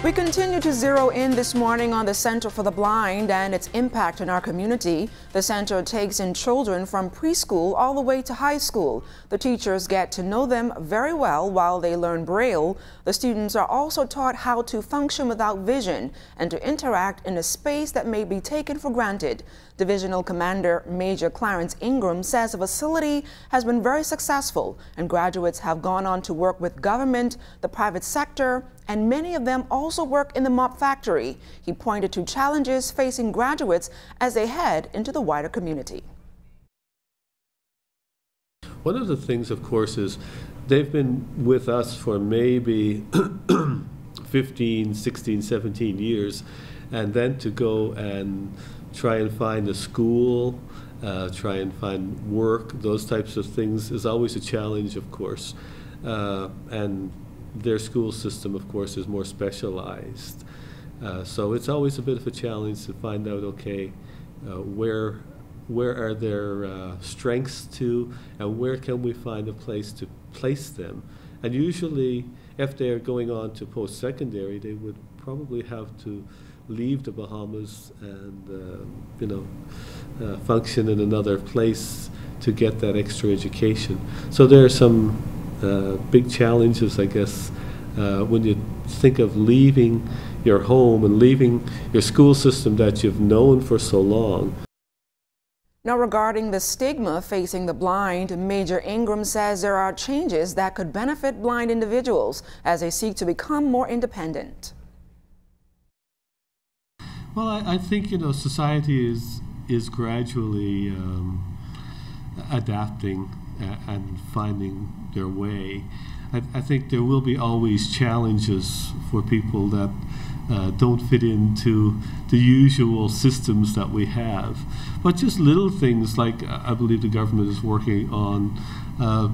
We continue to zero in this morning on the Center for the Blind and its impact in our community. The center takes in children from preschool all the way to high school. The teachers get to know them very well while they learn Braille. The students are also taught how to function without vision and to interact in a space that may be taken for granted. Divisional Commander Major Clarence Ingram says the facility has been very successful and graduates have gone on to work with government, the private sector, and many of them also work in the mop factory. He pointed to challenges facing graduates as they head into the wider community. One of the things, of course, is they've been with us for maybe 15, 16, 17 years, and then to go and try and find a school, try and find work, those types of things is always a challenge, of course. And their school system, of course, is more specialized. So it's always a bit of a challenge to find out, okay, where are their strengths to, and where can we find a place to place them. And usually, if they're going on to post-secondary, they would probably have to leave the Bahamas and function in another place to get that extra education. So there are some big challenges, I guess, when you think of leaving your home and leaving your school system that you've known for so long. Now, regarding the stigma facing the blind, Major Ingram says there are changes that could benefit blind individuals as they seek to become more independent. Well, I think, society is gradually adapting and finding their way. I think there will be always challenges for people that don't fit into the usual systems that we have. But just little things like, I believe the government is working on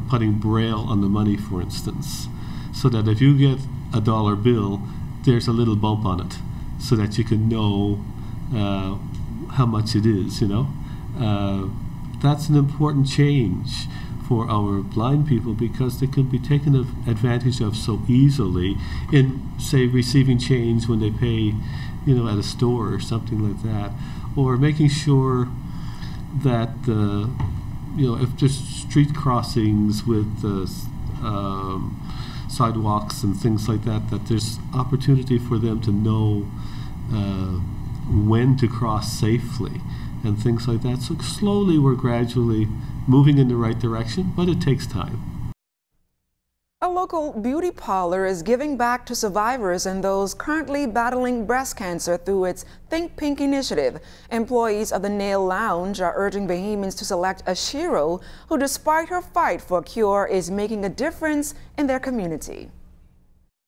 putting Braille on the money, for instance, so that if you get a dollar bill, there's a little bump on it, so that you can know how much it is, That's an important change for our blind people because they can be taken advantage of so easily in, say, receiving change when they pay, at a store or something like that, or making sure that, if there's street crossings with sidewalks and things like that, that there's opportunity for them to know when to cross safely and things like that. So slowly we're gradually moving in the right direction, but it takes time. A local beauty parlor is giving back to survivors and those currently battling breast cancer through its Think Pink initiative. Employees of the Nail Lounge are urging Bahamians to select a shero who, despite her fight for a cure, is making a difference in their community.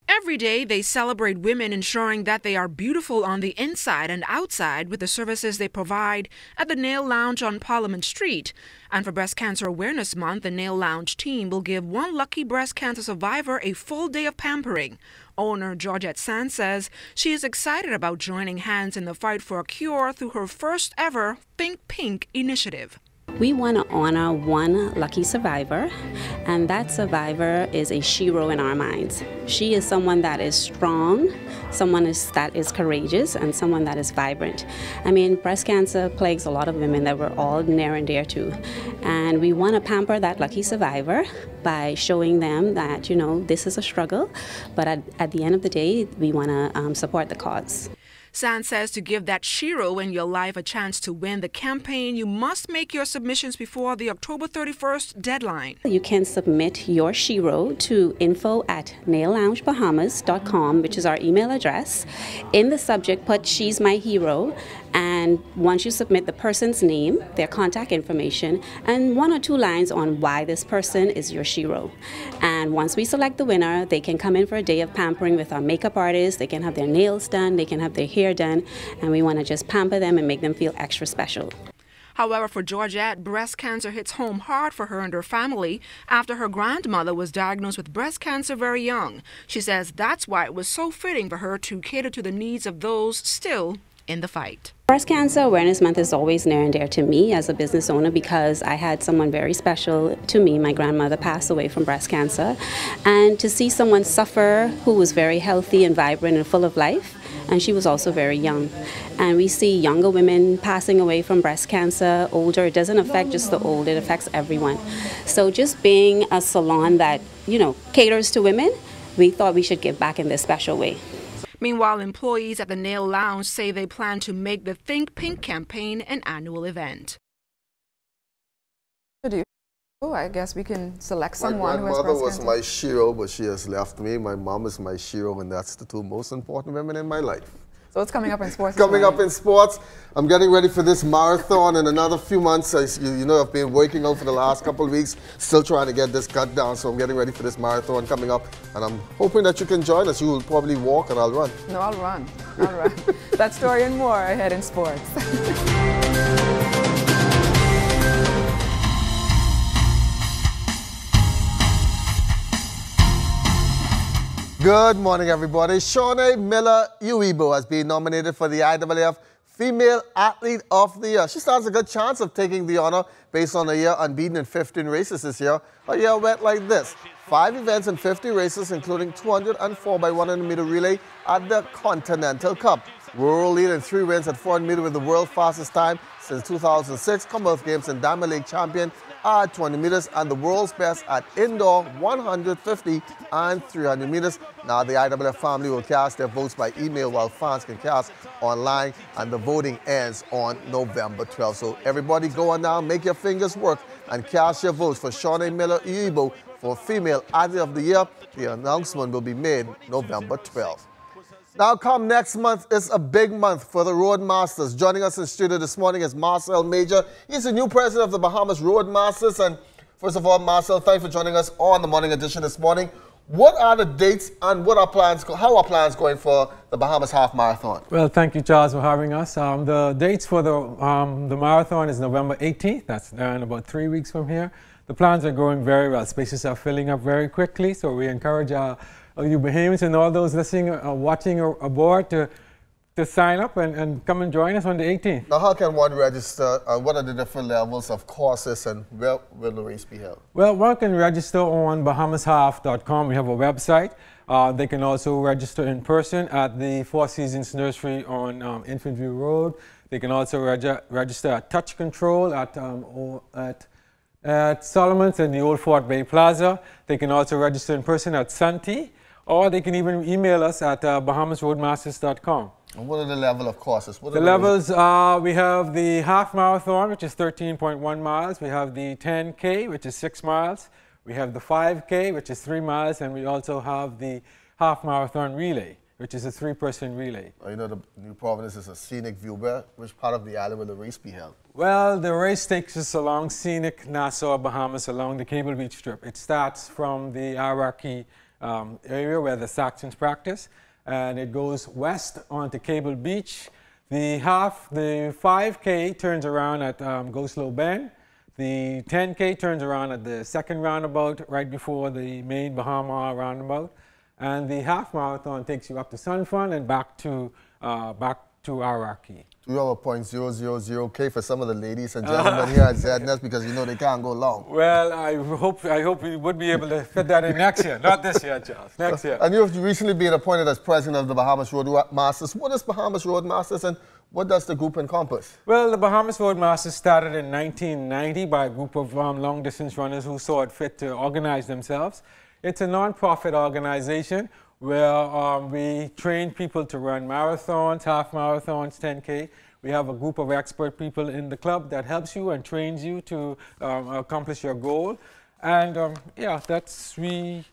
Every day, they celebrate women, ensuring that they are beautiful on the inside and outside with the services they provide at the Nail Lounge on Parliament Street. And for Breast Cancer Awareness Month, the Nail Lounge team will give one lucky breast cancer survivor a full day of pampering. Owner Georgette Sands says she is excited about joining hands in the fight for a cure through her first ever Think Pink initiative. We want to honor one lucky survivor, and that survivor is a shero in our minds. She is someone that is strong, someone that is courageous, and someone that is vibrant. I mean, breast cancer plagues a lot of women that we're all near and dear to, and we want to pamper that lucky survivor by showing them that, this is a struggle, but at the end of the day, we want to support the cause. Sands says to give that shero in your life a chance to win the campaign, you must make your submissions before the October 31st deadline. You can submit your shero to info@nailloungebahamas.com, which is our email address. In the subject, put "She's my hero," and once you submit the person's name, their contact information, and 1 or 2 lines on why this person is your shero. And once we select the winner, they can come in for a day of pampering with our makeup artist. They can have their nails done, they can have their hair done, and we want to just pamper them and make them feel extra special. However, for Georgette, breast cancer hits home hard for her and her family after her grandmother was diagnosed with breast cancer very young. She says that's why it was so fitting for her to cater to the needs of those still in the fight. Breast Cancer Awareness Month is always near and dear to me as a business owner because I had someone very special to me. My grandmother passed away from breast cancer. And to see someone suffer who was very healthy and vibrant and full of life, and she was also very young. And we see younger women passing away from breast cancer, older. It doesn't affect just the old, it affects everyone. So just being a salon that, caters to women, we thought we should give back in this special way. Meanwhile, employees at the Nail Lounge say they plan to make the Think Pink campaign an annual event. Oh, I guess we can select someone who has breast cancer. My grandmother was my shero, but she has left me. My mom is my shero, and that's the two most important women in my life. So it's coming up in sports. Coming up in sports, I'm getting ready for this marathon in another few months. I've been working out for the last couple of weeks, still trying to get this cut down. So I'm getting ready for this marathon coming up, and I'm hoping that you can join us. You will probably walk, and I'll run. No, I'll run. I'll run. That story and more ahead in sports. Good morning, everybody. Shawnee Miller-Uibo has been nominated for the IAAF Female Athlete of the Year. She stands a good chance of taking the honor based on a year unbeaten in 15 races this year. Her year went like this: 5 events and 50 races, including 200 and 4x100-meter relay at the Continental Cup. World lead in 3 wins at 400 meter with the world's fastest time since 2006. Commonwealth Games and Diamond League champion at 20 meters and the world's best at indoor 150 and 300 meters. Now the IAAF family will cast their votes by email while fans can cast online, and the voting ends on November 12th. So everybody go on now, make your fingers work and cast your votes for Shawnee Miller-Uibo for Female Athlete of the Year. The announcement will be made November 12th. Now, come next month is a big month for the Roadmasters. Joining us in studio this morning is Marcel Major. He's the new president of the Bahamas Roadmasters. And first of all, Marcel, thanks for joining us on the morning edition this morning. What are the dates and what are plans? How are plans going for the Bahamas Half Marathon? Well, thank you, Charles, for having us. The dates for the marathon is November 18th. That's in about 3 weeks from here. The plans are going very well. Spaces are filling up very quickly, so we encourage you Bahamians and all those listening, watching aboard to sign up and come and join us on the 18th. Now, how can one register? What are the different levels of courses, and where will the race be held? Well, one can register on bahamashalf.com. We have a website. They can also register in person at the Four Seasons Nursery on Infant View Road. They can also register at Touch Control at Solomon's in the Old Fort Bay Plaza. They can also register in person at Santee, or they can even email us at bahamasroadmasters.com. And what are the level of courses? The levels, we have the half marathon, which is 13.1 miles. We have the 10K, which is 6 miles. We have the 5K, which is 3 miles. And we also have the half marathon relay, which is a 3-person relay. You know, the New Providence is a scenic view. Which part of the island will the race be held? Well, the race takes us along scenic Nassau, Bahamas, along the Cable Beach Strip. It starts from the Iraqi area where the Saxons practice, and it goes west onto Cable Beach. The 5K turns around at Go Slow Bend. The 10K turns around at the second roundabout right before the main Bahama roundabout. And the half marathon takes you up to Sun Fun and back to Iraqi. Do you have a .000K for some of the ladies and gentlemen here at ZNS, because you know they can't go long? Well, I hope we would be able to fit that in next year. Not this year, Charles. Next year. And you've recently been appointed as president of the Bahamas Roadmasters. What is Bahamas Roadmasters, and what does the group encompass? Well, the Bahamas Roadmasters started in 1990 by a group of long-distance runners who saw it fit to organize themselves. It's a non-profit organization where we train people to run marathons, half marathons, 10K. We have a group of expert people in the club that helps you and trains you to accomplish your goal. And yeah, we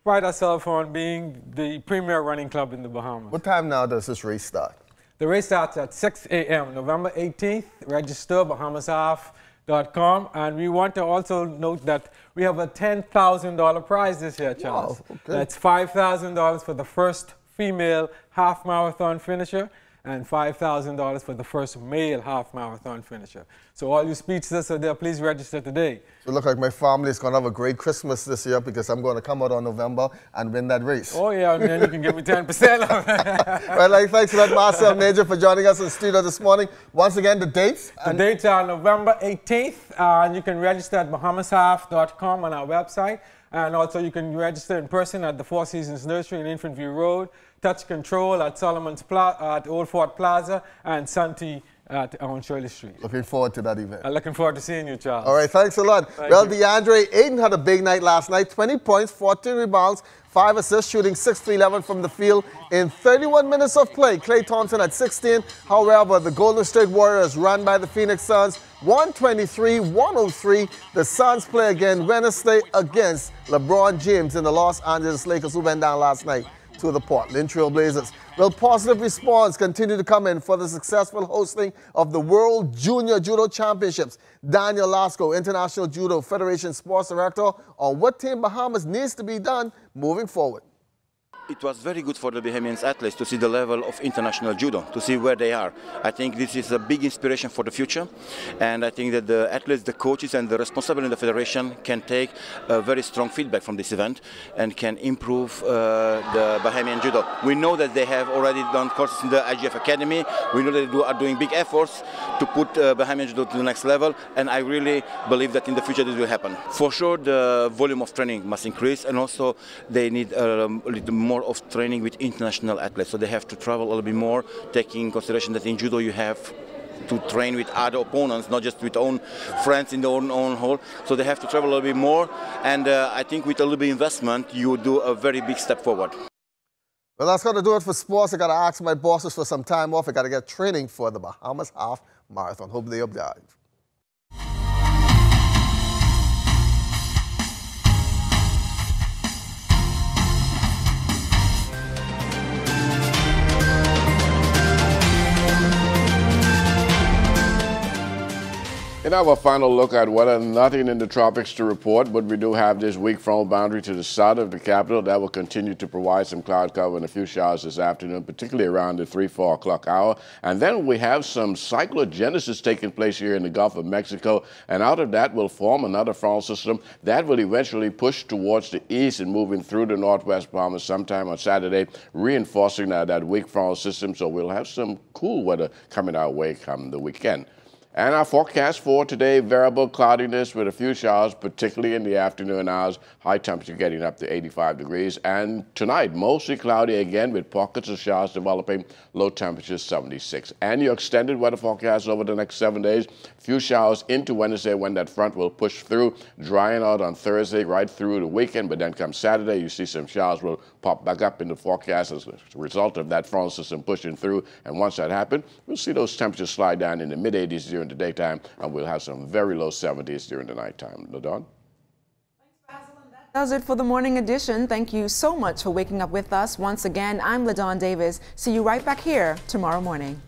pride ourselves on being the premier running club in the Bahamas. What time now does this race start? The race starts at 6 a.m. November 18th. Register bahamashalf.com. And we want to also note that we have a $10,000 prize this year, Charles. Wow, okay. That's $5,000 for the first female half marathon finisher and $5,000 for the first male half marathon finisher. So all you speedsters out there, please register today. So it looks like my family is going to have a great Christmas this year because I'm going to come out on November and win that race. Oh yeah, and then you can give me 10% off. Well, thanks a lot, Marcel Major, for joining us in the studio this morning. Once again, the dates? The dates are November 18th, and you can register at bahamashalf.com on our website. And also you can register in person at the Four Seasons Nursery in Infant View Road, Touch Control at at Old Fort Plaza, and Santee on Shirley Street. Looking forward to that event. I'm looking forward to seeing you, Charles. All right, thanks a lot. Thank well, you. DeAndre Ayton had a big night last night. 20 points, 14 rebounds, 5 assists, shooting 6-11 from the field in 31 minutes of play. Klay Thompson at 16. However, the Golden State Warriors, run by the Phoenix Suns, 123-103. The Suns play again Wednesday against LeBron James and the Los Angeles Lakers, who went down last night to the Portland Trail Blazers. Well, positive response continue to come in for the successful hosting of the World Junior Judo Championships. Daniel Lasco, International Judo Federation Sports Director, on what Team Bahamas needs to be done moving forward. It was very good for the Bahamian athletes to see the level of international judo, to see where they are. I think this is a big inspiration for the future, and I think that the athletes, the coaches, and the responsible in the federation can take a very strong feedback from this event and can improve the Bahamian judo. We know that they have already done courses in the IGF Academy. We know that they are doing big efforts to put Bahamian judo to the next level, and I really believe that in the future this will happen. For sure, the volume of training must increase, and also they need a little more of training with international athletes, so they have to travel a little bit more, taking in consideration that in judo you have to train with other opponents, not just with own friends in their own hall, so they have to travel a little bit more, and I think with a little bit investment you do a very big step forward. Well, that's going to do it for sports. I got to ask my bosses for some time off. I got to get training for the Bahamas Half Marathon. Hope they oblige. In our final look at weather, nothing in the tropics to report, but we do have this weak front boundary to the south of the capital that will continue to provide some cloud cover and a few showers this afternoon, particularly around the 3-4 o'clock hour. And then we have some cyclogenesis taking place here in the Gulf of Mexico, and out of that will form another front system that will eventually push towards the east and moving through the northwest Bahamas sometime on Saturday, reinforcing that weak front system. So we'll have some cool weather coming our way come the weekend. And our forecast for today, variable cloudiness with a few showers, particularly in the afternoon hours, high temperature getting up to 85 degrees. And tonight, mostly cloudy again with pockets of showers developing, low temperatures 76. And your extended weather forecast over the next 7 days, few showers into Wednesday when that front will push through, drying out on Thursday right through the weekend. But then come Saturday, you see some showers will pop back up in the forecast as a result of that front system pushing through. And once that happens, we'll see those temperatures slide down in the mid-80s during the daytime, and we'll have some very low 70s during the nighttime. LaDawn? That does it for the morning edition. Thank you so much for waking up with us. Once again, I'm LaDawn Davis. See you right back here tomorrow morning.